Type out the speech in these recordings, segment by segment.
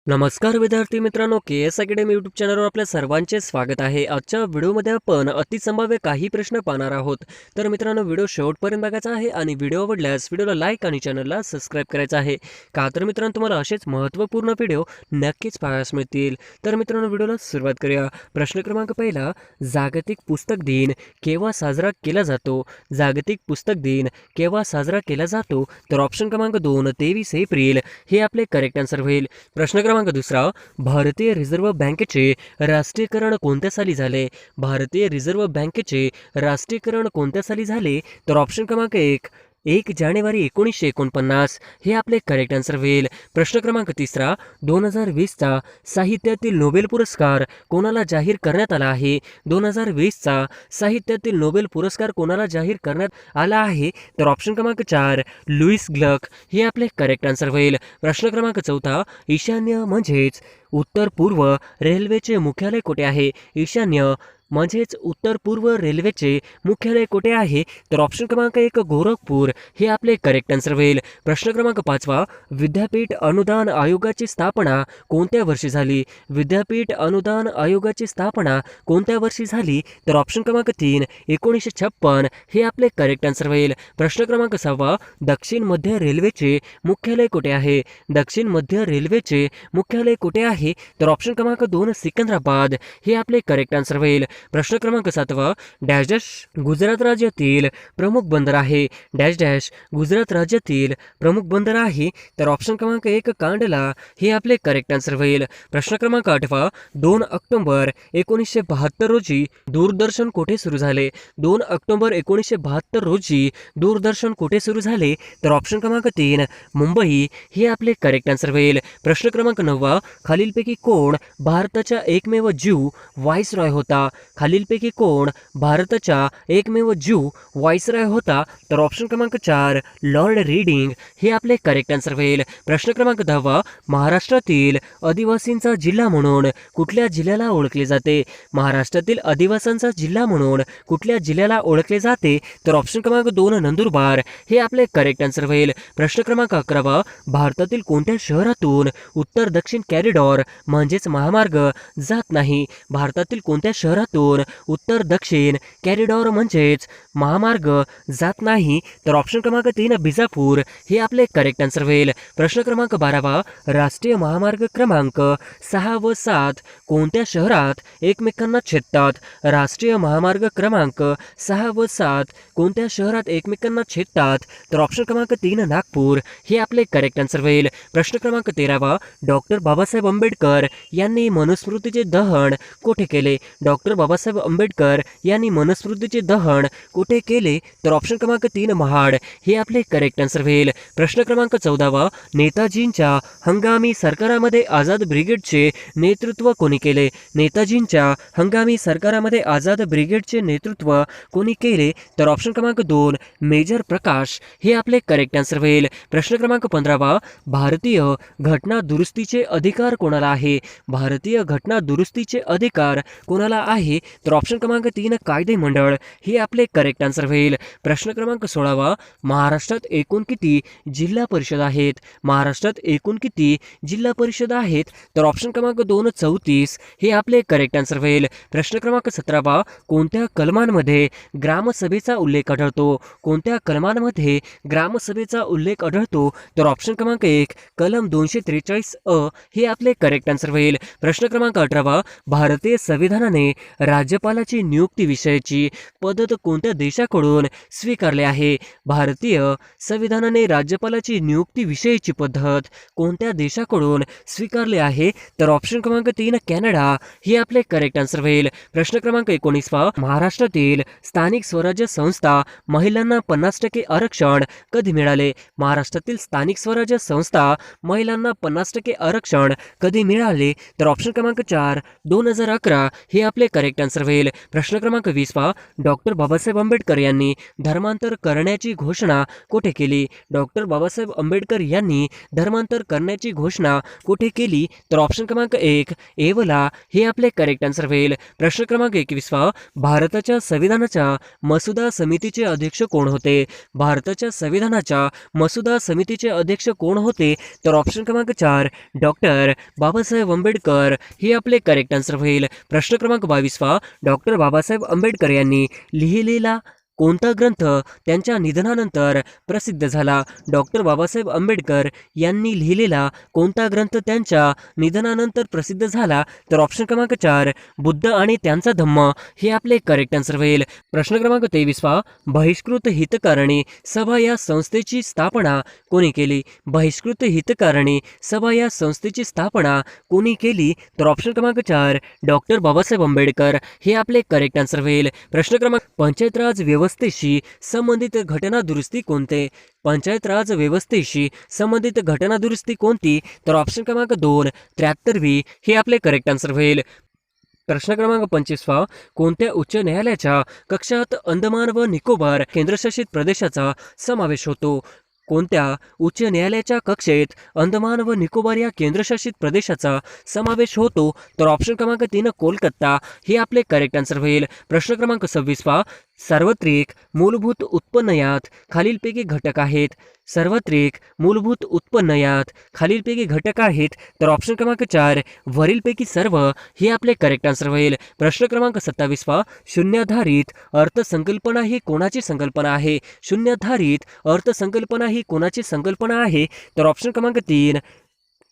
नमस्कार विद्यार्थी मित्रांनो, के एस अकॅडमी यूट्यूब चॅनलवर आपल्या सर्वांचे स्वागत आहे। आजच्या व्हिडिओमध्ये आपण अतिसंभाव्य काही प्रश्न पाहणार आहोत। तर मित्रांनो, व्हिडिओ शेवटपर्यंत बघायचा आहे आणि व्हिडिओ आवडल्यास व्हिडिओला लाईक आणि चॅनलला सबस्क्राईब करायचं आहे। का तर मित्रांनो, तुम्हाला असेच महत्त्वपूर्ण व्हिडिओ नक्कीच पाहायला मिळतील। तर मित्रांनो, व्हिडिओला सुरुवात करूया। प्रश्न क्रमांक पहिला, जागतिक पुस्तक दिन केव्हा साजरा केला जातो? जागतिक पुस्तक दिन केव्हा साजरा केला जातो? तर ऑप्शन क्रमांक 2 23 एप्रिल हे आपले करेक्ट आन्सर होईल। प्रश्न क्रमांक दुसरा, भारतीय रिझर्व्ह बँकेचे राष्ट्रीयकरण कोणत्या साली झाले? भारतीय रिझर्व्ह बँकेचे राष्ट्रीयकरण कोणत्या साली झाले? तर ऑप्शन क्रमांक 1 जानेवारी 1949 हे आपले करेक्ट आन्सर होईल। प्रश्न क्रमांक तिसरा, 2020चा साहित्यातील नोबेल पुरस्कार कोणाला जाहीर करण्यात आला आहे? 2020चा साहित्यातील नोबेल पुरस्कार कोणाला जाहीर करण्यात आला आहे? तर ऑप्शन क्रमांक 4 लुईस ग्लक हे आपले करेक्ट आन्सर होईल। प्रश्न क्रमांक चौथा, ईशान्य म्हणजेच उत्तर पूर्व रेल्वेचे मुख्यालय कुठे आहे? ईशान्य म्हणजेच उत्तर पूर्व रेल्वेचे मुख्यालय कुठे आहे? तर ऑप्शन क्रमांक 1 गोरखपूर हे आपले करेक्ट आन्सर होईल। प्रश्न क्रमांक 5, विद्यापीठ अनुदान आयोगाची स्थापना कोणत्या वर्षी झाली? विद्यापीठ अनुदान आयोगाची स्थापना कोणत्या वर्षी झाली? तर ऑप्शन क्रमांक 3 1956 हे आपले करेक्ट आन्सर होईल। प्रश्न क्रमांक 6, दक्षिण मध्य रेल्वेचे मुख्यालय कुठे आहे? दक्षिण मध्य रेल्वेचे मुख्यालय कुठे आहे? तर ऑप्शन क्रमांक 2 सिकंदराबाद हे आपले करेक्ट आन्सर होईल। प्रश्न क्रमांक 7, डॅश डॅश गुजरात राज्यातील प्रमुख बंदर आहे? डॅश डॅश गुजरात राज्यातील प्रमुख बंदर आहे? तर ऑप्शन क्रमांक 1 कांडला हे आपले करेक्ट आन्सर होईल। प्रश्न क्रमांक 8, 2 ऑक्टोबर 1972 रोजी दूरदर्शन कुठे सुरू झाले? 2 ऑक्टोबर 1972 रोजी दूरदर्शन कुठे सुरू झाले? तर ऑप्शन क्रमांक 3 मुंबई हे आपले करेक्ट आन्सर होईल। प्रश्न क्रमांक 9, खालीलपैकी कोण भारताचा एकमेव ज्यू व्हाईसरॉय होता? खालीलपैकी कोण भारताचा एकमेव ज्यू व्हाईसरॉय होता? तर ऑप्शन क्रमांक 4 लॉर्ड रीडिंग हे आपले करेक्ट आन्सर होईल। प्रश्न क्रमांक 10, महाराष्ट्रातील आदिवासींचा जिल्हा म्हणून कुठल्या जिल्ह्याला ओळखले जाते? महाराष्ट्रातील आदिवासींचा जिल्हा म्हणून कुठल्या जिल्ह्याला ओळखले जाते? तर ऑप्शन क्रमांक 2 नंदुरबार हे आपले करेक्ट आन्सर होईल। प्रश्न क्रमांक 11, भारतातील कोणत्या शहरातून उत्तर दक्षिण कॉरिडॉर म्हणजेच महामार्ग जात नाही? भारतातील कोणत्या शहरातून उत्तर दक्षिण कॉरिडॉर म्हणजेच महामार्ग जात नाही? तर ऑप्शन क्रमांक 3 बिजापूर हे आपले करेक्ट आन्सर होईल। प्रश्न क्रमांक 12, राष्ट्रीय महामार्ग क्रमांक 6 व 7 कोणत्या शहरात एकमेकांना छेदतात? राष्ट्रीय महामार्ग क्रमांक 6 व 7 कोणत्या शहरात एकमेकांना छेदतात? तर ऑप्शन क्रमांक 3 नागपूर हे आपले करेक्ट आन्सर होईल। प्रश्न क्रमांक 13, डॉक्टर बाबासाहेब आंबेडकर यांनी मनुस्मृतीचे दहन कुठे केले? डॉक्टर बाबासाहेब आंबेडकर यांनी मनुस्मृतीचे दहन कुठे केले? तर ऑप्शन क्रमांक 3 महाड हे आपले करेक्ट आन्सर होईल। प्रश्न क्रमांक 14, नेताजींच्या हंगामी सरकारामध्ये आझाद ब्रिगेडचे नेतृत्व कोणी केले? नेताजींच्या हंगामी सरकारामध्ये आझाद ब्रिगेडचे नेतृत्व कोणी केले? तर ऑप्शन क्रमांक 2 मेजर प्रकाश हे आपले करेक्ट आन्सर होईल। प्रश्न क्रमांक 15, भारतीय घटना दुरुस्तीचे अधिकार कोणाला आहे? भारतीय घटना दुरुस्तीचे अधिकार कोणाला आहे? तर ऑप्शन क्रमांक 3 कायदे मंडळ हे आपले करेक्ट आन्सर होईल। प्रश्न क्रमांक 16, महाराष्ट्रात एकूण किती जिल्हा परिषद आहेत? महाराष्ट्रात एकूण किती जिल्हा परिषद आहेत? तर ऑप्शन क्रमांक 2 34 हे आपले करेक्ट आन्सर होईल। प्रश्न क्रमांक 17, कोणत्या कलमांमध्ये ग्रामसभेचा उल्लेख आढळतो? कोणत्या कलमांमध्ये ग्रामसभेचा उल्लेख आढळतो? तर ऑप्शन क्रमांक 1 कलम 243 हे आपले करेक्ट आन्सर होईल। प्रश्न क्रमांक 18, भारतीय संविधानाने राज्यपालाची नियुक्ती विषयाची पद्धत कोणत्या देशाकडून स्वीकारली आहे? भारतीय संविधानाने राज्यपालाची नियुक्ती विषयीची पद्धत कोणत्या देशाकडून स्वीकारली आहे? तर ऑप्शन क्रमांक 3 कॅनडा हे आपले करेक्ट आन्सर होईल। प्रश्न क्रमांक 19, महाराष्ट्रातील स्थानिक स्वराज्य संस्था महिलांना 50% आरक्षण कधी मिळाले? महाराष्ट्रातील स्थानिक स्वराज्य संस्था महिलांना 50% आरक्षण कधी मिळाले? तर ऑप्शन क्रमांक 4 2011 हे आपले करेक्ट करेक्ट आन्सर होईल. प्रश्न क्रमांक 20 पहा. डॉक्टर बाबासाहेब आंबेडकर यांनी धर्मांतर करण्याची घोषणा कुठे केली? डॉक्टर बाबासाहेब आंबेडकर यांनी धर्मांतर करण्याची घोषणा कुठे केली? तर ऑप्शन क्रमांक 1 येवला हे आपले करेक्ट आन्सर होईल. प्रश्न क्रमांक 21 पहा. भारताच्या संविधानाच्या मसुदा समितीचे अध्यक्ष कोण होते? भारताच्या संविधानाच्या मसुदा समितीचे अध्यक्ष कोण होते? तर ऑप्शन क्रमांक 4 डॉक्टर बाबासाहेब आंबेडकर हे आपले करेक्ट आन्सर होईल. प्रश्न क्रमांक 22 पहा. डॉक्टर बाबासाहेब आंबेडकर यांनी लिहिलेला कोणता ग्रंथ त्यांच्या निधनानंतर प्रसिद्ध झाला? डॉक्टर बाबासाहेब आंबेडकर यांनी लिहिलेला कोणता ग्रंथ त्यांच्या निधनानंतर प्रसिद्ध झाला? तर ऑप्शन क्रमांक 4 बुद्ध आणि त्यांचा धम्म हे आपले करेक्ट आन्सर होईल. प्रश्न क्रमांक 23 पहा. बहिष्कृत हितकारणी सभा या संस्थेची स्थापना कोणी केली? बहिष्कृत हितकारणी सभा या संस्थेची स्थापना कोणी केली? तर ऑप्शन क्रमांक 4 डॉक्टर बाबासाहेब आंबेडकर हे आपले करेक्ट आन्सर होईल. प्रश्न क्रमांक पंचायत राज व्यवस्थेशी संबंधित घटना दुरुस्ती कोणते? पंचायत राज व्यवस्थेशी संबंधित घटना दुरुस्ती कोणती? तर ऑप्शन क्रमांक 2 73वी हे आपले करेक्ट आन्सर होईल. प्रश्न क्रमांक 25 पहा. कोणत्या उच्च न्यायालयाच्या कक्षात अंदमान व निकोबार केंद्रशासित प्रदेशाचा समावेश होतो? कोणत्या उच्च न्यायालयाच्या कक्षेत अंदमान व निकोबार या केंद्रशासित प्रदेशाचा समावेश होतो? तर ऑप्शन क्रमांक 3 कोलकाता हे आपले करेक्ट आन्सर होईल. प्रश्न क्रमांक 26 पहा. सार्वत्रिक मूलभूत उत्पन्न यात खालीलपैकी घटक आहेत. सार्वत्रिक मूलभूत उत्पन्न यात खालीलपैकी घटक आहेत. तर ऑप्शन क्रमांक 4 वरीलपैकी सर्व हे आपले करेक्ट आन्सर होईल. प्रश्न क्रमांक 27 पहा. शून्याधारित अर्थसंकल्पना ही कोणाची संकल्पना आहे? शून्याधारित अर्थसंकल्पना ही कोणाची संकल्पना आहे? तर ऑप्शन क्रमांक 3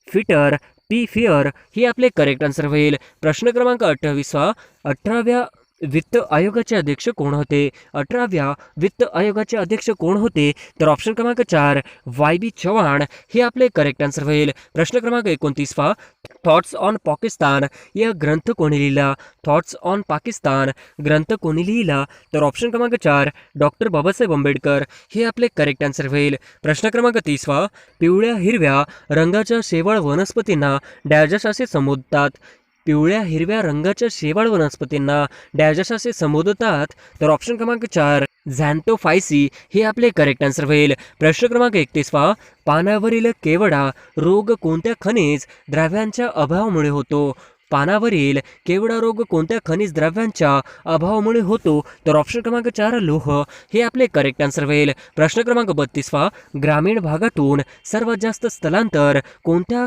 फिटर पी फिअर हे आपले करेक्ट आन्सर होईल. प्रश्न क्रमांक 28 पहा. 18व्या वित्त आयोगाचे अध्यक्ष कोण होते? 18व्या वित्त आयोगाचे अध्यक्ष कोण होते? तर ऑप्शन क्रमांक 4 वाय.बी. चव्हाण हे आपले करेक्ट आन्सर होईल. प्रश्न क्रमांक 29 पहा. थॉट्स ऑन पाकिस्तान या ग्रंथ कोणी लिहिला? थॉट्स ऑन पाकिस्तान ग्रंथ कोणी लिहिला? तर ऑप्शन क्रमांक 4 डॉक्टर बाबासाहेब आंबेडकर हे आपले करेक्ट आन्सर होईल. प्रश्न क्रमांक 30 पहा. पिवळ्या हिरव्या रंगाच्या शेवाळ वनस्पतींना डॅश असे संबोधतात? पिवळ्या हिरव्या रंगाच्या शेवाळ वनस्पतींना डॅश असे संबोधतात? तर ऑप्शन क्रमांक 4 झॅन्थोफायसी हे आपले करेक्ट आन्सर होईल. प्रश्न क्रमांक 31 पहा. पानावरील केवडा रोग कोणत्या खनिज द्रव्यांच्या अभावामुळे होतो? पानावरील केवडा रोग कोणत्या खनिज द्रव्यांच्या अभावामुळे होतो? तर ऑप्शन क्रमांक 4 लोह हे आपले करेक्ट आन्सर होईल. प्रश्न क्रमांक 32 पहा. ग्रामीण भागातून सर्वात जास्त स्थलांतर कोणत्या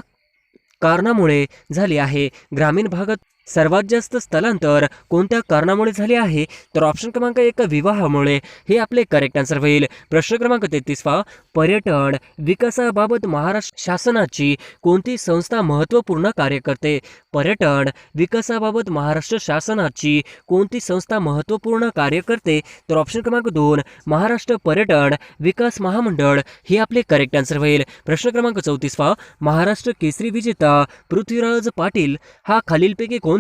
कारणामुळे झाले आहे? ग्रामीण भागात सर्वात जास्त स्थलांतर कोणत्या कारणामुळे झाले आहे? तर ऑप्शन क्रमांक 1 विवाहामुळे हे आपले करेक्ट आन्सर होईल. प्रश्न क्रमांक 33 पहा. पर्यटन विकासाबाबत महाराष्ट्र शासनाची कोणती संस्था महत्त्वपूर्ण कार्य करते? पर्यटन विकासाबाबत महाराष्ट्र शासनाची कोणती संस्था महत्त्वपूर्ण कार्य करते? तर ऑप्शन क्रमांक 2 महाराष्ट्र पर्यटन विकास महामंडळ हे आपले करेक्ट आन्सर होईल. प्रश्न क्रमांक 34 पहा. महाराष्ट्र केसरी विजेता पृथ्वीराज पाटील हा खालीलपैकी कोणत्या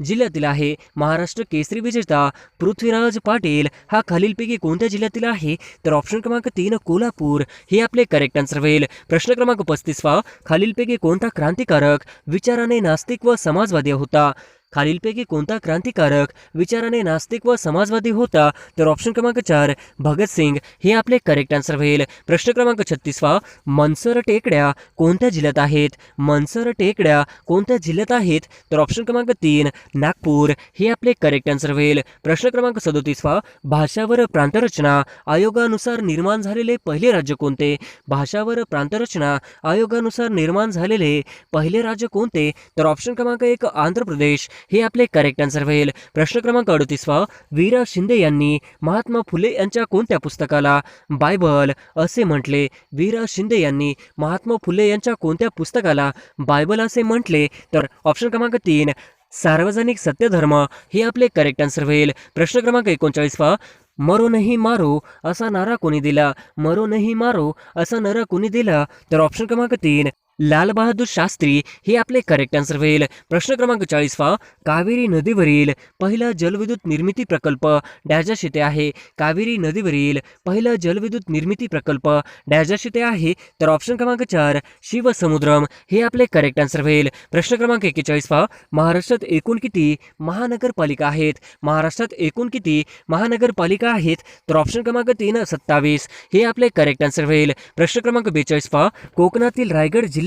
जिल्ह्यातील आहे? महाराष्ट्र केसरी विजेता पृथ्वीराज पाटील हा खालीलपैकी कोणत्या जिल्ह्यातील आहे? तर ऑप्शन क्रमांक 3 कोल्हापूर हे आपले करेक्ट आन्सर होईल. प्रश्न क्रमांक 35 पहा. खालीलपैकी कोणता क्रांतिकारक विचाराने नास्तिक व समाजवादी होता? खालीलपैकी कोणता क्रांतिकारक विचाराने नास्तिक व समाजवादी होता? तर ऑप्शन क्रमांक 4 भगतसिंग हे आपले करेक्ट आन्सर होईल. प्रश्न क्रमांक 36 पहा. मनसर टेकड्या कोणत्या जिल्ह्यात आहेत? मनसर टेकड्या कोणत्या जिल्ह्यात आहेत? तर ऑप्शन क्रमांक 3 नागपूर हे आपले करेक्ट आन्सर होईल. प्रश्न क्रमांक 37 पहा. भाषा व प्रांतरचना आयोगानुसार निर्माण झालेले पहिले राज्य कोणते? भाषा व प्रांतरचना आयोगानुसार निर्माण झालेले पहिले राज्य कोणते? तर ऑप्शन क्रमांक 1 आंध्र प्रदेश हे आपले करेक्ट आन्सर होईल. प्रश्न क्रमांक 38 पहा. वीरा शिंदे यांनी महात्मा फुले यांच्या कोणत्या पुस्तकाला बायबल असे म्हटले? वीरा शिंदे यांनी महात्मा फुले यांच्या कोणत्या पुस्तकाला बायबल असे म्हटले? तर ऑप्शन क्रमांक 3 सार्वजनिक सत्यधर्म हे आपले करेक्ट आन्सर होईल. प्रश्न क्रमांक 39 पहा. मरो नहीं मारो असा नारा कोणी दिला? मरो नहीं मारो असा नारा कोणी दिला? तर ऑप्शन क्रमांक 3 लाल बहादूर शास्त्री हे आपले करेक्ट आन्सर होईल. प्रश्न क्रमांक 40 कावेरी नदीवरील पहिला जलविद्युत निर्मिती प्रकल्प डॅश येथे आहे. कावेरी नदीवरील पहिला जलविद्युत निर्मिती प्रकल्प डॅश येथे आहे. तर ऑप्शन क्रमांक 4 शिवसमुद्रम हे आपले करेक्ट आन्सर होईल. प्रश्न क्रमांक 41 महाराष्ट्रात एकूण किती महानगरपालिका आहेत. महाराष्ट्रात एकूण किती महानगरपालिका आहेत. तर ऑप्शन क्रमांक 3 27 हे आपले करेक्ट आन्सर होईल. प्रश्न क्रमांक 42 कोकणातील रायगड जिल्ह्यातील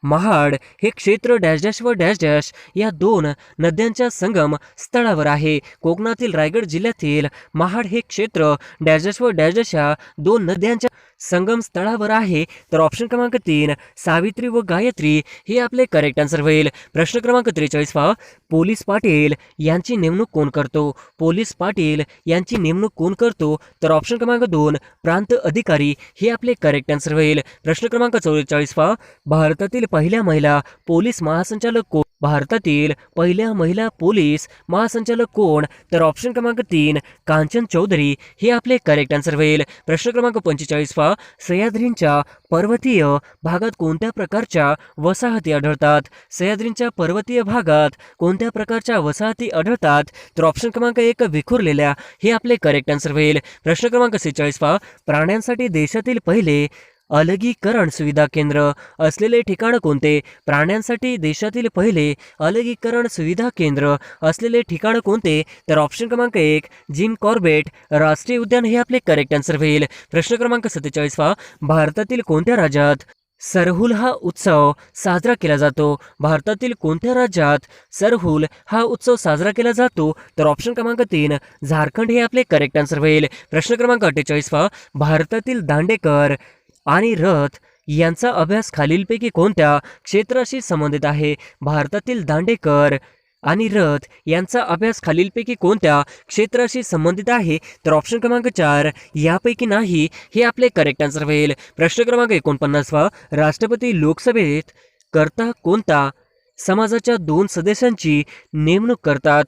महाड हे क्षेत्र डॅश डॅश व डॅश डॅश या दोन नद्यांच्या संगम स्थळावर आहे. कोकणातील रायगड जिल्ह्यातील महाड हे क्षेत्र डॅश डॅश व डॅश डॅश या दोन नद्यांच्या संगम स्थळावर आहे. तर ऑप्शन क्रमांक 3 सावित्री व गायत्री हे आपले करेक्ट आन्सर होईल. प्रश्न क्रमांक 43 पोलीस पाटील यांची नेमणूक कोण करतो. पोलीस पाटील यांची नेमणूक कोण करतो. तर ऑप्शन क्रमांक 2 प्रांत अधिकारी हे आपले करेक्ट आन्सर होईल. प्रश्न क्रमांक 44 भारतातील पहिल्या महिला पोलीस महासंचालक कोण. भारतातील पहिल्या महिला पोलीस महासंचालक कोण. तर ऑप्शन क्रमांक 3 कांचन चौधरी हे आपले करेक्ट आन्सर होईल. प्रश्न क्रमांक 45 सह्याद्रींच्या पर्वतीय भागात कोणत्या प्रकारच्या वसाहती आढळतात. सह्याद्रींच्या पर्वतीय भागात कोणत्या प्रकारच्या वसाहती आढळतात. तर ऑप्शन क्रमांक 1 विखुरलेल्या हे आपले करेक्ट आन्सर होईल. प्रश्न क्रमांक 46 प्राण्यांसाठी देशातील पहिले अलगीकरण सुविधा केंद्र असलेले ठिकाण कोणते. प्राण्यांसाठी देशातील पहिले अलगीकरण सुविधा केंद्र असलेले ठिकाण कोणते. तर ऑप्शन क्रमांक 1 जिम कॉर्बेट राष्ट्रीय उद्यान हे आपले करेक्ट आन्सर होईल. प्रश्न क्रमांक 47 भारतातील कोणत्या राज्यात सरहुल हा उत्सव साजरा केला जातो. भारतातील कोणत्या राज्यात सरहुल हा उत्सव साजरा केला जातो. तर ऑप्शन क्रमांक 3 झारखंड हे आपले करेक्ट आन्सर होईल. प्रश्न क्रमांक 48 भारतातील दांडेकर आणि रथ यांचा अभ्यास खालीलपैकी कोणत्या क्षेत्राशी संबंधित आहे. भारतातील दांडेकर आणि रथ यांचा अभ्यास खालीलपैकी कोणत्या क्षेत्राशी संबंधित आहे. तर ऑप्शन क्रमांक 4 यापैकी नाही हे आपले करेक्ट आन्सर होईल. प्रश्न क्रमांक 49 राष्ट्रपती लोकसभेत करता कोणता समाजाच्या 2 सदस्यांची नेमणूक करतात.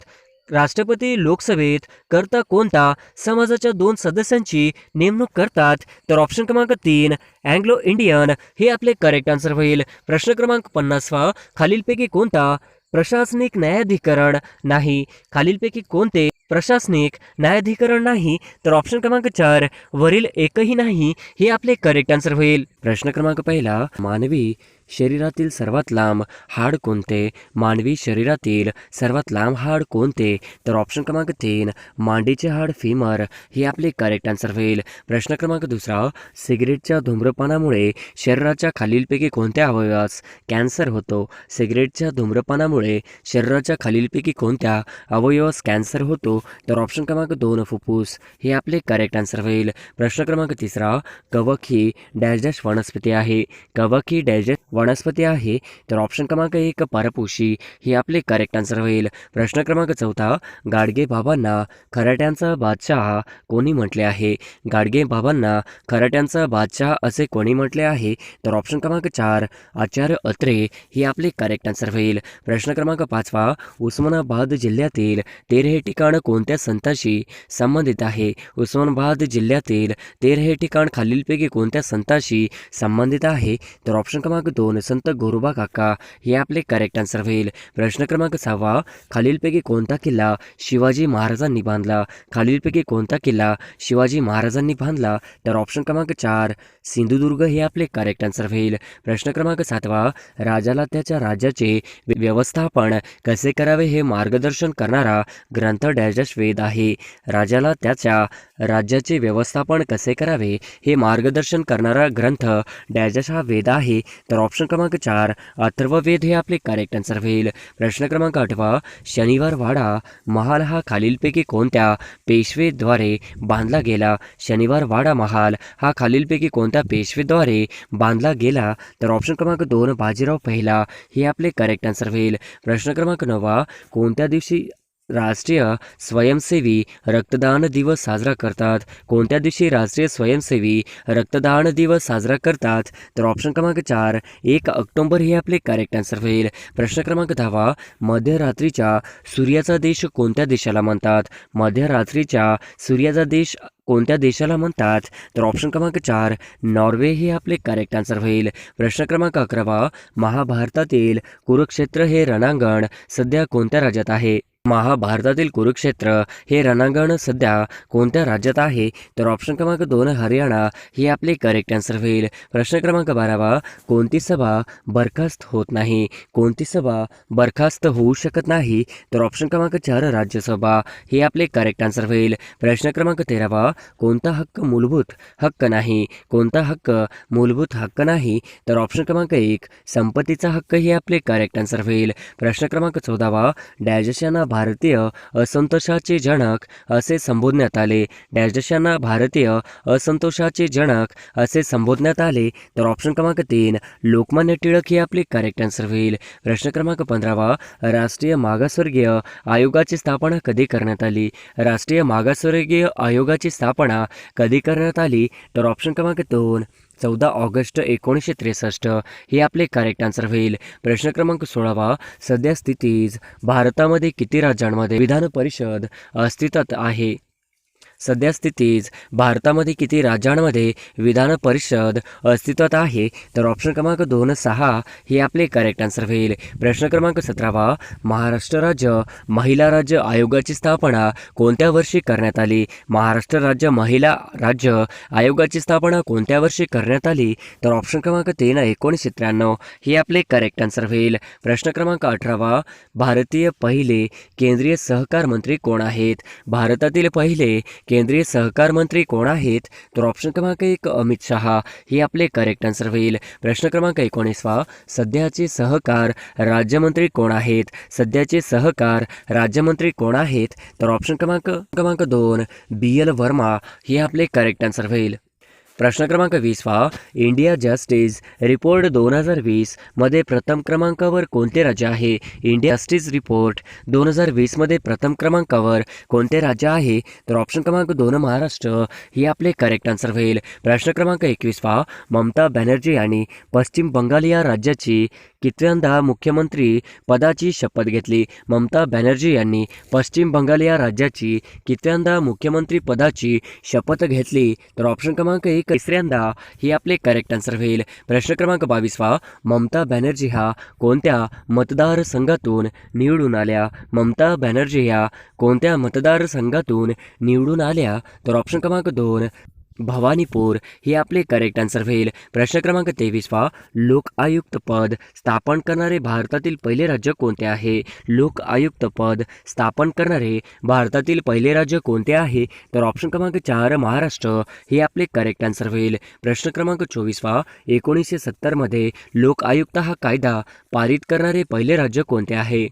राष्ट्रपती लोकसभेत करता कोणता समाजाच्या 2 सदस्यांची नेमणूक करतात. तर ऑप्शन क्रमांक 3 अँग्लो इंडियन हे आपले करेक्ट आन्सर होईल. प्रश्न क्रमांक 50 खालीलपैकी कोणता प्रशासनिक न्यायाधिकरण नाही. खालीलपैकी कोणते प्रशासनिक न्यायाधिकरण नाही. तर ऑप्शन क्रमांक 4 वरील एकही नाही हे आपले करेक्ट आन्सर होईल. प्रश्न क्रमांक 1 मानवी शरीरातील सर्वात लांब हाड कोणते. मानवी शरीरातील सर्वात लांब हाड कोणते. तर ऑप्शन क्रमांक 3 मांडीचे हाड फिमर हे आपले करेक्ट आन्सर होईल. प्रश्न क्रमांक 2 सिगरेटच्या धूम्रपानामुळे शरीराच्या खालीलपैकी कोणत्या अवयवास कॅन्सर होतो. सिगरेटच्या धूम्रपानामुळे शरीराच्या खालीलपैकी कोणत्या अवयवास कॅन्सर होतो. तर ऑप्शन क्रमांक 2 फुफ्फुस हे आपले करेक्ट आन्सर होईल. प्रश्न क्रमांक 3 कवक ही डॅश डॅश वनस्पती आहे. कवक ही डॅश डॅश वनस्पती आहे. तर ऑप्शन क्रमांक 1 परपोशी हे आपले करेक्ट आन्सर होईल. प्रश्न क्रमांक 4 गाडगे बाबांना खराट्यांचा बादशाह कोणी म्हटले आहे. गाडगे बाबांना खराट्यांचा बादशाह असे कोणी म्हटले आहे. तर ऑप्शन क्रमांक 4 आचार्य अत्रे हे आपले करेक्ट आन्सर होईल. प्रश्न क्रमांक 5 उस्मानाबाद जिल्ह्यातील तेर हे ठिकाण कोणत्या संताशी संबंधित आहे. उस्मानाबाद जिल्ह्यातील तेर हे ठिकाण खालीलपैकी कोणत्या संताशी संबंधित आहे. तर ऑप्शन क्रमांक 2 संत गोरोबा काका हे आपले करेक्ट आन्सर होईल. प्रश्न क्रमांक 6 खालीलपैकी कोणता किल्ला शिवाजी महाराजांनी बांधला. खालीलपैकी कोणता किल्ला शिवाजी महाराजांनी बांधला. तर ऑप्शन क्रमांक 4 सिंधुदुर्ग हे आपले करेक्ट आन्सर होईल. प्रश्न क्रमांक 7 राजाला त्याच्या राज्याचे व्यवस्थापन कसे करावे हे मार्गदर्शन करणारा ग्रंथ डॅश डॅश वेद आहे. राजाला त्याच्या राज्याचे व्यवस्थापन कसे करावे हे मार्गदर्शन करणारा ग्रंथ डॅश डॅश हा वेद आहे. तर ऑप्शन क्रमांक 4 अथर्ववेद हे आपले करेक्ट आन्सर होईल. प्रश्न क्रमांक 8 शनिवार वाडा महाल हा खालीलपैकी कोणत्या पेशवेद्वारे बांधला गेला. शनिवार वाडा महाल हा खालीलपैकी कोणत्या पेशवेद्वारे बांधला गेला. तर ऑप्शन क्रमांक 2 बाजीराव पहिला हे आपले करेक्ट आन्सर होईल. प्रश्न क्रमांक 9 कोणत्या दिवशी राष्ट्रीय स्वयंसेवी रक्तदान दिवस साजरा करतात. कोणत्या दिवशी राष्ट्रीय स्वयंसेवी रक्तदान दिवस साजरा करतात. तर ऑप्शन क्रमांक 4 1 ऑक्टोबर हे आपले करेक्ट आन्सर होईल. प्रश्न क्रमांक 10 मध्यरात्रीच्या सूर्याचा देश कोणत्या देशाला म्हणतात. मध्यरात्रीच्या सूर्याचा देश कोणत्या देशाला म्हणतात? तर ऑप्शन क्रमांक 4 नॉर्वे हे आपले करेक्ट आन्सर होईल. प्रश्न क्रमांक 11 महाभारतातील कुरुक्षेत्र हे रणांगण सध्या कोणत्या राज्यात आहे? महाभारतातील कुरुक्षेत्र हे रणांगण सध्या कोणत्या राज्यात आहे? तर ऑप्शन क्रमांक 2 हरियाणा हे आपले करेक्ट आन्सर होईल. प्रश्न क्रमांक 12 कोणती सभा बरखास्त होत नाही? कोणती सभा बरखास्त होऊ शकत नाही? तर ऑप्शन क्रमांक 4 राज्यसभा हे आपले करेक्ट आन्सर होईल. प्रश्न क्रमांक 13 कोणता हक्क मूलभूत हक्क नाही? कोणता हक्क मूलभूत हक्क नाही? तर ऑप्शन क्रमांक 1 संपत्तीचा हक्क हे आपले करेक्ट आन्सर होईल. प्रश्न क्रमांक 14 डॅशयांना भारतीय असंतोषाचे जनक असे संबोधण्यात आले? डॅशयांना भारतीय असंतोषाचे जनक असे संबोधण्यात आले? तर ऑप्शन क्रमांक 3 लोकमान्य टिळक हे आपले करेक्ट आन्सर होईल. प्रश्न क्रमांक 15 राष्ट्रीय मागासवर्गीय आयोगाची स्थापना कधी करण्यात आली? राष्ट्रीय मागासवर्गीय आयोगाची स्थापना कधी करण्यात आली? तर ऑप्शन क्रमांक 2 14 ऑगस्ट 1963 हे आपले करेक्ट आन्सर होईल. प्रश्न क्रमांक 16 सध्या स्थितीत भारतामध्ये किती राज्यांमध्ये विधान परिषद अस्तित्वात आहे? सध्या स्थितीत भारतामध्ये किती राज्यांमध्ये विधान परिषद अस्तित्वात आहे? तर ऑप्शन क्रमांक 2 6 हे आपले करेक्ट आन्सर होईल. प्रश्न क्रमांक 17 महाराष्ट्र राज्य महिला राज्य आयोगाची स्थापना कोणत्या वर्षी करण्यात आली? महाराष्ट्र राज्य महिला राज्य आयोगाची स्थापना कोणत्या वर्षी करण्यात आली? तर ऑप्शन क्रमांक 3 1993 हे आपले करेक्ट आन्सर होईल. प्रश्न क्रमांक 18 भारतीय पहिले केंद्रीय सहकार मंत्री कोण आहेत? भारतातील पहिले केंद्रीय सहकार मंत्री कोण आहेत? तर ऑप्शन क्रमांक 1 अमित शहा हे आपले करेक्ट आन्सर होईल. प्रश्न क्रमांक 19 सध्याचे सहकार राज्यमंत्री कोण आहेत? सध्याचे सहकार राज्यमंत्री कोण आहेत? तर ऑप्शन क्रमांक 2 BL वर्मा हे आपले करेक्ट आन्सर होईल. प्रश्न क्रमांक 20 इंडिया जस्टिस रिपोर्ट 2020 मध्ये प्रथम क्रमांकावर कोणते राज्य आहे? इंडिया जस्टिस रिपोर्ट 2020 मध्ये प्रथम क्रमांकावर कोणते राज्य आहे? तर ऑप्शन क्रमांक 2 महाराष्ट्र हे आपले करेक्ट आन्सर होईल. प्रश्न क्रमांक 21 ममता बॅनर्जी यांनी पश्चिम बंगाल या राज्याची कितव्यांदा मुख्यमंत्री पदाची शपथ घेतली? ममता बॅनर्जी यांनी पश्चिम बंगाल या राज्याची कितव्यांदा मुख्यमंत्री पदाची शपथ घेतली? तर ऑप्शन क्रमांक 1 तिसऱ्यांदा हे आपले करेक्ट आन्सर होईल. प्रश्न क्रमांक 22 ममता बॅनर्जी ह्या कोणत्या मतदारसंघातून निवडून आल्या? ममता बॅनर्जी ह्या कोणत्या मतदारसंघातून निवडून आल्या? तर ऑप्शन क्रमांक 2 भवानीपूर हे आपले करेक्ट आन्सर होईल. प्रश्न क्रमांक 23 लोक आयुक्त पद स्थापन करणारे भारतातील पहिले राज्य कोणते आहे? लोक आयुक्त पद स्थापन करणारे भारतातील पहिले राज्य कोणते आहे? तर ऑप्शन क्रमांक 4 महाराष्ट्र हे आपले करेक्ट आन्सर होईल. प्रश्न क्रमांक 24 1970 मध्ये लोक आयुक्त हा कायदा पारित करणारे पहिले राज्य कोणते आहे?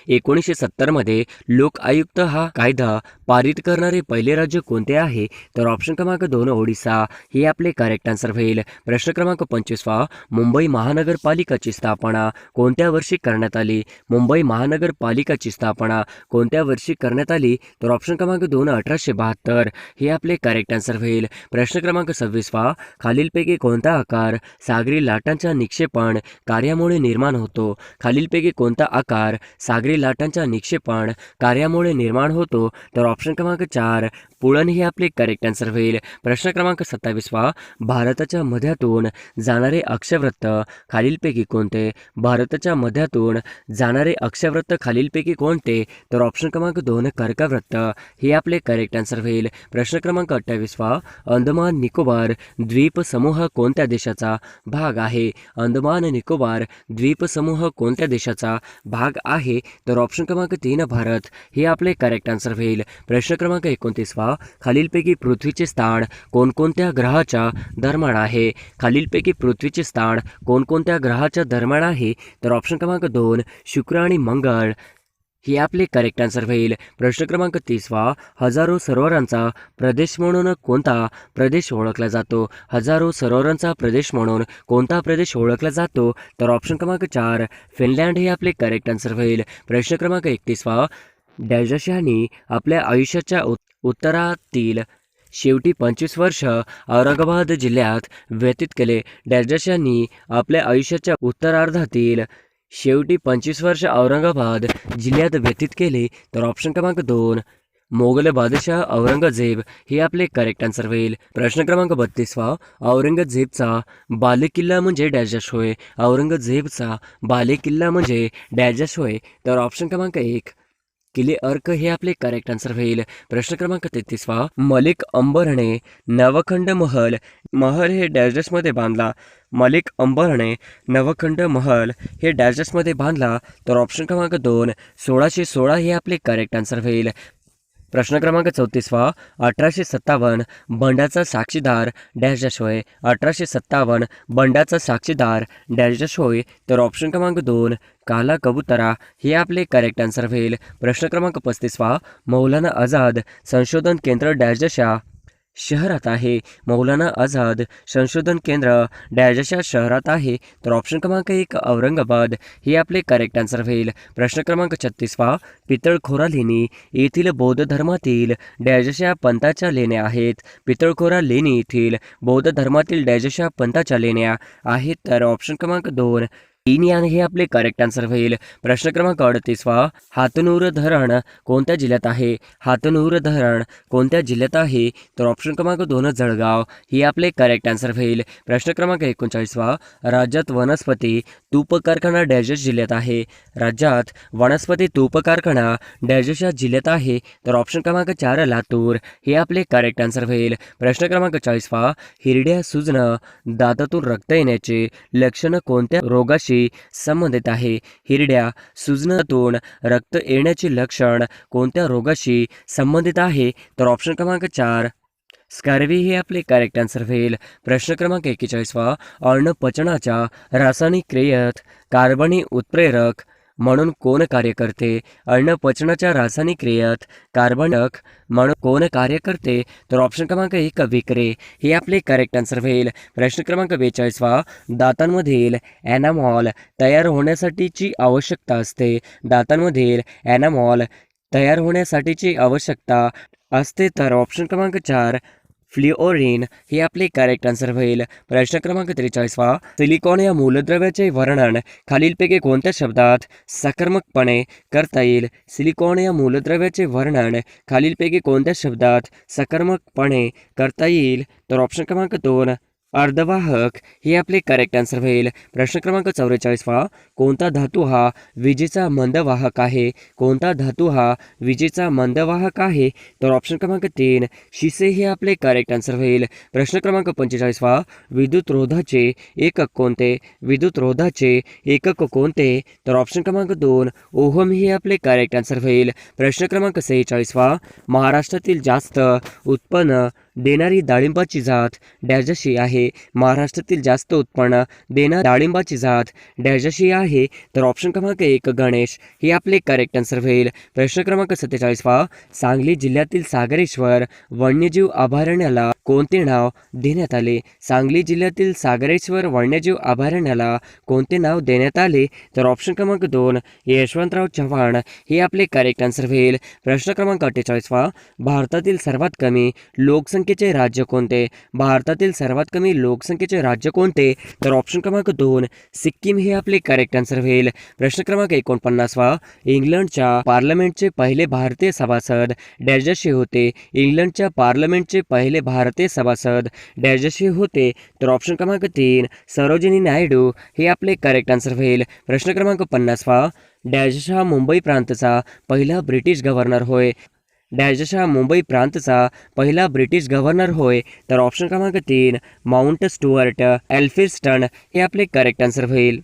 1970 मध्ये लोक आयुक्त हा कायदा पारित करणारे पहिले राज्य कोणते आहे? तर ऑप्शन क्रमांक 2 ओडिसा हे आपले करेक्ट आन्सर होईल. प्रश्न क्रमांक 25 मुंबई महानगरपालिकाची स्थापना कोणत्या वर्षी करण्यात आली? मुंबई महानगरपालिकाची स्थापना कोणत्या वर्षी करण्यात आली? तर ऑप्शन क्रमांक 2 1872 हे आपले करेक्ट आन्सर होईल. प्रश्न क्रमांक 26 खालीलपैकी कोणता आकार सागरी लाटांच्या निक्षेपण कार्यामुळे निर्माण होतो? खालीलपैकी कोणता आकार सागरी लाटांच्या निक्षेपण कार्यामुळे निर्माण होतो? तर ऑप्शन क्रमांक 4 पुळण हे आपले करेक्ट आन्सर होईल. प्रश्न क्रमांक 27 भारताच्या मध्यातून जाणारे अक्षवृत्त खालीलपैकी कोणते? भारताच्या मध्यातून जाणारे अक्षवृत्त खालीलपैकी कोणते? तर ऑप्शन क्रमांक 2 कर्कवृत्त हे आपले करेक्ट आन्सर होईल. प्रश्न क्रमांक 28 अंदमान निकोबार द्वीप समूह कोणत्या देशाचा भाग आहे? अंदमान निकोबार द्वीप समूह कोणत्या देशाचा भाग आहे? तर ऑप्शन क्रमांक 3 भारत हे आपले करेक्ट आन्सर होईल. प्रश्न क्रमांक 29 खालीलपैकी पृथ्वीचे स्थान कोणकोणत्या ग्रहाच्या दरम्यान आहे? खालीलपैकी पृथ्वीचे स्थान कोणकोणत्या ग्रहाच्या दरम्यान आहे? तर ऑप्शन क्रमांक 2 शुक्र आणि मंगळ हे आपले करेक्ट आन्सर होईल. प्रश्न क्रमांक 30 हजारो सरोवरांचा प्रदेश म्हणून कोणता प्रदेश ओळखला जातो? हजारो सरोवरांचा प्रदेश म्हणून कोणता प्रदेश ओळखला जातो? तर ऑप्शन क्रमांक 4 फिनलँड हे आपले करेक्ट आन्सर होईल. प्रश्न क्रमांक 31 डॅशयांनी आपल्या आयुष्याच्या उत्तरातील शेवटी 25 वर्ष औरंगाबाद जिल्ह्यात व्यतीत केले. डॅशयांनी आपल्या आयुष्याच्या उत्तरार्धातील शेवटी 25 वर्ष औरंगाबाद जिल्ह्यात व्यतीत केले. तर ऑप्शन क्रमांक 2 मोगल बादशाह औरंगजेब हे आपले करेक्ट आन्सर होईल. प्रश्न क्रमांक 32 औरंगजेबचा बालेकिल्ला म्हणजे डॅश होय. औरंगजेबचा बालेकिल्ला म्हणजे डॅश होय. तर ऑप्शन क्रमांक 1 किले अर्क हे आपले करेक्ट आन्सर होईल. प्रश्न क्रमांक 33 मलिक अंबरने नवखंड महल महल हे डॅशमध्ये बांधला. मलिक अंबरने नवखंड महल हे डॅशमध्ये बांधला. तर ऑप्शन क्रमांक 2 1616 हे आपले करेक्ट आन्सर होईल. प्रश्न क्रमांक 34 1857 बंडाचा साक्षीदार डॅश होय. 1857 बंडाचा साक्षीदार डॅश होय. तर ऑप्शन क्रमांक 2 काला कबुतरा हे आपले करेक्ट आन्सर होईल. प्रश्न क्रमांक 35 मौलाना आझाद संशोधन केंद्र डॅशच्या शहरात आहे. मौलाना आझाद संशोधन केंद्र डॅशच्या शहरात आहे. तर ऑप्शन क्रमांक 1 औरंगाबाद हे आपले करेक्ट आन्सर होईल. प्रश्न क्रमांक 36 पितळखोरा लेणी येथील बौद्ध धर्मातील डॅशच्या पंथाच्या लेण्या आहेत. पितळखोरा लेणी येथील बौद्ध धर्मातील डॅशच्या पंथाच्या लेण्या आहेत. तर ऑप्शन क्रमांक 2 इनियान हे आपले करेक्ट आन्सर होईल. प्रश्न क्रमांक 38 हातनूर धरण कोणत्या जिल्ह्यात आहे. हातनूर धरण कोणत्या जिल्ह्यात आहे. तर ऑप्शन क्रमांक 2 जळगाव हे आपले करेक्ट आन्सर होईल. प्रश्न क्रमांक 39 राज्यात वनस्पती तूप कारखाना डॅश जिल्ह्यात आहे. राज्यात वनस्पती तूप कारखाना डॅशच्या जिल्ह्यात आहे. तर ऑप्शन क्रमांक 4 लातूर हे आपले करेक्ट आन्सर होईल. प्रश्न क्रमांक 40 हिरड्या सुजणं दातातून रक्त येण्याचे लक्षण कोणत्या रोगाशी संबंधित आहे. हिरड्या सुजनातून रक्त येण्याचे लक्षण कोणत्या रोगाशी संबंधित आहे. तर ऑप्शन क्रमांक 4 स्कर्वी हे आपले करेक्ट आन्सर होईल. प्रश्न क्रमांक 41 अन्न पचनाच्या रासायनिक क्रियेत कार्बनी उत्प्रेरक म्हणून कोण कार्य करते. अन्न पचनाच्या रासायनिक क्रियेत कार्बनक म्हणून कोण कार्य करते. तर ऑप्शन क्रमांक 1 विक्रे हे आपले करेक्ट आन्सर होईल. प्रश्न क्रमांक 42 दातांमधील ॲनामॉल तयार होण्यासाठीची आवश्यकता असते. दातांमधील ॲनामॉल तयार होण्यासाठीची आवश्यकता असते. तर ऑप्शन क्रमांक 4 फ्लिओरिन हे आपले करेक्ट आन्सर होईल. प्रश्न क्रमांक 43 सिलिकॉन या मूलद्रव्याचे वर्णन खालीलपैकी कोणत्या शब्दात सकारात्मकपणे करता येईल. सिलिकॉन या मूलद्रव्याचे वर्णन खालीलपैकी कोणत्या शब्दात सकारात्मकपणे करता येईल. तर ऑप्शन क्रमांक 2 अर्धवाहक हे आपले करेक्ट आन्सर होईल. प्रश्न क्रमांक 44 कोणता धातू हा विजेचा मंदवाहक आहे. कोणता धातू हा विजेचा मंदवाहक आहे. तर ऑप्शन क्रमांक 3 शिसे हे आपले करेक्ट आन्सर होईल. प्रश्न क्रमांक 45 विद्युत रोधाचे एकक कोणते. विद्युत रोधाचे एकक कोणते. तर ऑप्शन क्रमांक 2 ओहम हे आपले करेक्ट आन्सर होईल. प्रश्न क्रमांक 46 महाराष्ट्रातील जास्त उत्पन्न देणारी डाळिंबाची जात डॅशशी आहे. महाराष्ट्रातील जास्त उत्पन्न देणारी डाळिंबाची जात डॅशशी आहे. तर ऑप्शन क्रमांक 1 गणेश हे आपले करेक्ट आन्सर होईल. प्रश्न क्रमांक 47 सांगली जिल्ह्यातील सागरेश्वर वन्यजीव अभयारण्याला कोणते नाव देण्यात आले. सांगली जिल्ह्यातील सागरेश्वर वन्यजीव अभयारण्याला कोणते नाव देण्यात आले. तर ऑप्शन क्रमांक 2 यशवंतराव चव्हाण हे आपले करेक्ट आन्सर होईल. प्रश्न क्रमांक 48 भारतातील सर्वात कमी लोकसंख्येचे राज्य कोणते. भारतातील सर्वात कमी लोकसंख्येचे राज्य कोणते. तर ऑप्शन क्रमांक 2 सिक्कीम हे आपले करेक्ट आन्सर होईल. प्रश्न क्रमांक 49 इंग्लंडच्या पार्लमेंटचे पहिले भारतीय सभासद डॅशशी होते. इंग्लंडच्या पार्लमेंटचे पहिले भारतीय सभासद डॅशशी होते. तर ऑप्शन क्रमांक 3 सरोजिनी नायडू हे आपले करेक्ट आन्सर होईल. प्रश्न क्रमांक 50 डॅश हा मुंबई प्रांतचा पहिला ब्रिटिश गव्हर्नर होय. डॅश हा मुंबई प्रांतचा पहिला ब्रिटिश गव्हर्नर होय. तर ऑप्शन क्रमांक 3 माउंट स्टुअर्ट एल्फिन्स्टन हे आपले करेक्ट आन्सर होईल.